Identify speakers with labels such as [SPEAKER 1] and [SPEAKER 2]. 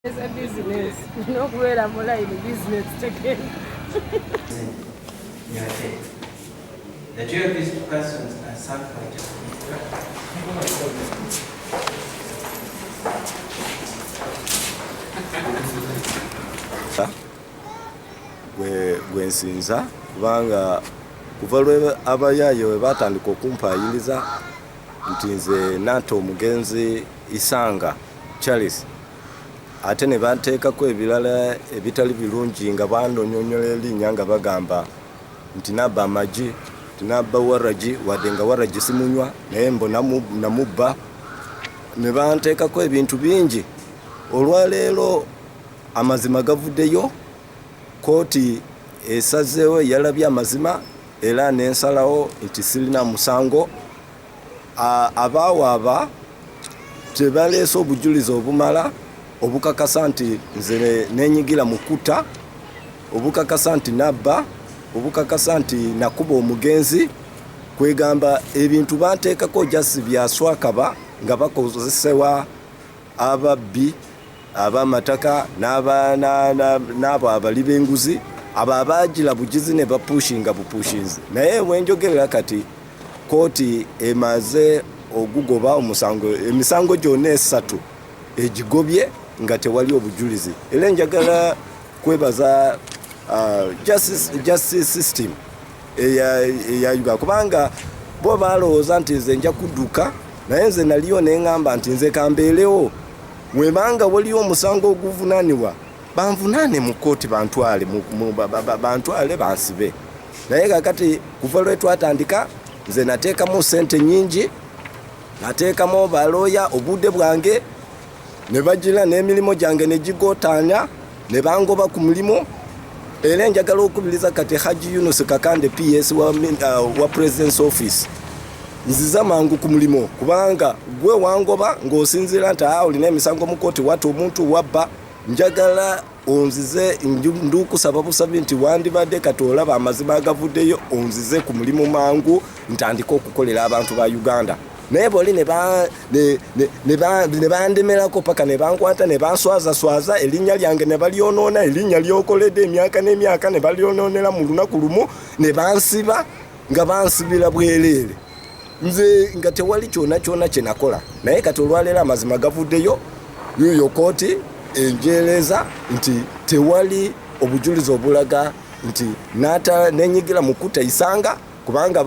[SPEAKER 1] It's a business. You know where I'm in business again.
[SPEAKER 2] The two of these persons are separated.
[SPEAKER 3] Gwensinza kubanga kuva lwe abayaaye we batandika okumpayiriza nti nze natta omugenzi Isanga Charles ate ne banteekako ebirala ebitali birungi nga bandonyonyola erinnya nga bagamba nti nabba amagi tinabba waragi wadde nga waragi simunywa naye mbo namubba ne banteekako ebintu bingi. Olwaleero amazima gavuddeyo, kkooti esazeewo yalabye amazima era n'ensalawo nti sirina musango. Abaawaaba tebaleese obujulizi obumala obukakasa nti nze nenyigira mu kutta, obukakasa nti nabba, obukakasa nti nakuba omugenzi, kwegamba ebintu banteekako jasi byaswakaba nga bakozesewa ababbi abamataka n'abo abali b'enguzi abo abaagira bugizi ne bapushinga bupushinzi. Naye wenjogerera kati kkooti emaze ogugoba emisango gyonna esatu egigobye nga tewali obujulizi. Era njagala kwebaza justice system eya Uganda kubanga bo balowooza nti nze nja kudduka, naye nze naliyo neŋŋamba nti nze kambeerewo webanga waliwo omusango oguvunaanibwa banvunaane mu kkooti bantwale bansibe. Naye kakati kuva lwe twatandika nze nateekamu ssente nnyingi, nateekamu balooya obudde bwange ne bagira n'emirimu gyange ne gigootaanya ne bangoba ku mulimu. Era njagala okubiriza kati Haji Yunus Kakande PS wa President's Office nziza mangu ku mulimu kubanga gwe wangoba ng'osinziira nti olina emisango mu kkooti wata omuntu wabba. Njagala onzize ndukusaba busabi nti wandibadde kati olaba amazima agavuddeyo onzize ku mulimu mangu ntandika okukolera abantu ba Uganda. Naye boli ne bandemerako paka ne bankwata ne banswaza erinnya lyange ne balyonoona, erinnya lyokoledde emyaka n'emyaka ne balyonoonera mu lunaku lumu ne bansiba nga bansibira bwereere. Nze nga tewali kyona kye nakola. Naye kati olwaleero amazima gavuddeyo, yoyo kkooti enjeereza nti tewali obujulizi obulaga nti nenyigira mu kutta Isanga kubanga